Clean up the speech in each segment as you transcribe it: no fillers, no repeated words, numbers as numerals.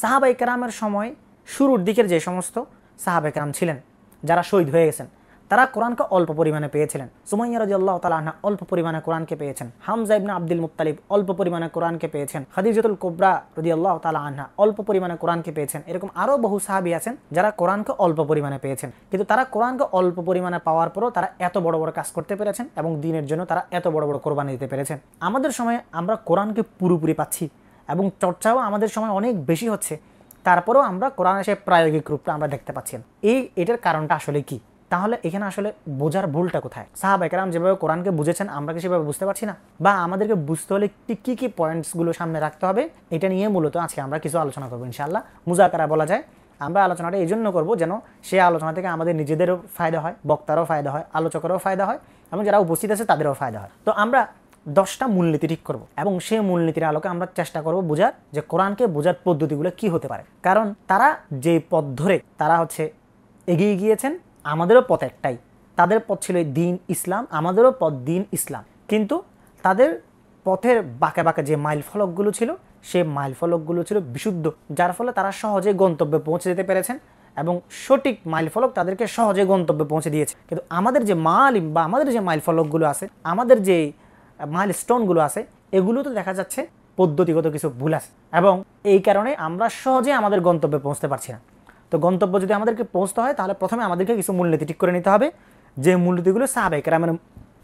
সাহাবায়ে কেরামের সময় শুরুর দিকের যে সমস্ত সাহাবায়ে কেরাম ছিলেন যারা শহীদ হয়ে গেছেন, তারা কোরআনকে অল্প পরিমাণে পেয়েছিলেন। সুমাইয়া রাদিয়াল্লাহু তাআলা আনহা অল্প পরিমাণে কোরআনকে পেয়েছেন। হামজা ইবনে আব্দুল মুত্তালিব অল্প পরিমাণে কোরআনকে পেয়েছেন। খাদিজাতুল কুবরা রাদিয়াল্লাহু তাআলা আনহা অল্প পরিমাণে কোরআনকে পেয়েছেন। এরকম আরও বহু সাহাবী আছেন যারা কোরআনকে অল্প পরিমাণে পেয়েছেন, কিন্তু তারা কোরআনকে অল্প পরিমাণে পাওয়ার পরও তারা এত বড় বড় কাজ করতে পেরেছেন এবং দ্বীনের জন্য তারা এত বড় বড় কোরবানি দিতে পেরেছেন। আমাদের সময়ে আমরা কোরআনকে পুরোপুরি পাচ্ছি এবং চর্চাও আমাদের সময় অনেক বেশি হচ্ছে, তারপরেও আমরা কোরআনের সেই প্রায়োগিক রূপটা আমরা দেখতে পাচ্ছি না। এটার কারণটা আসলে কি? তাহলে এখানে আসলে বোঝার ভুলটা কোথায়? সাহাবায়ে কেরাম যেভাবে কোরআনকে বুঝেছেন আমরা কি সেভাবে বুঝতে পারছি না? বা আমাদেরকে বুঝতে হলে কি কি পয়েন্টসগুলো সামনে রাখতে হবে, এটা নিয়ে মূলত আজকে আমরা কিছু আলোচনা করবো ইনশাআল্লাহ। মুজাকারা বলা যায়। আমরা আলোচনাটা এই জন্য করবো যেন সেই আলোচনা থেকে আমাদের নিজেদেরও ফায়দা হয়, বক্তারও ফায়দা হয়, আলোচকেরও ফায়দা হয় এবং যারা উপস্থিত আছে তাদেরও ফায়দা হয়। তো আমরা 10টা মূলনীতি ঠিক করব এবং সেই মূলনীতির আলোকে আমরা চেষ্টা করব বোঝার যে কোরআনকে বোঝার পদ্ধতিগুলো কি হতে পারে। কারণ তারা যে পথ ধরে তারা এগিয়ে গিয়েছেন, আমাদেরও পথ একটাই। তাদের পথ ছিল দ্বীন ইসলাম, আমাদেরও পথ দ্বীন ইসলাম, কিন্তু তাদের পথের বাঁকে বাঁকে যে মাইল ফলকগুলো ছিল সেই মাইল ফলকগুলো ছিল বিশুদ্ধ, যার ফলে তারা সহজে গন্তব্যে পৌঁছে যেতে পেরেছেন এবং সঠিক মাইল ফলক তাদেরকে সহজে গন্তব্যে পৌঁছে দিয়েছে। কিন্তু আমাদের যে মালিম বা আমাদের যে মাইল ফলকগুলো আছে, আমাদের যে মাইল স্টোনগুলো আছে, এগুলো তো দেখা যাচ্ছে পদ্ধতিগত কিছু ভুল আছে এবং এই কারণে আমরা সহজে আমাদের গন্তব্যে পৌঁছতে পারছি না। তো গন্তব্য যদি আমাদেরকে পৌঁছতে হয় তাহলে প্রথমে আমাদেরকে কিছু মূলনীতি ঠিক করে নিতে হবে, যে মূলনীতিগুলো সাহাবায়ে কেরামের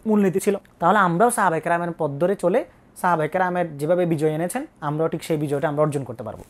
মূলনীতি ছিল। তাহলে আমরাও সাহাবায়ে কেরামের পথ ধরে চলে সাহাবায়ে কেরামের যেভাবে বিজয় এনেছেন আমরাও ঠিক সেই বিজয়টা আমরা অর্জন করতে পারবো।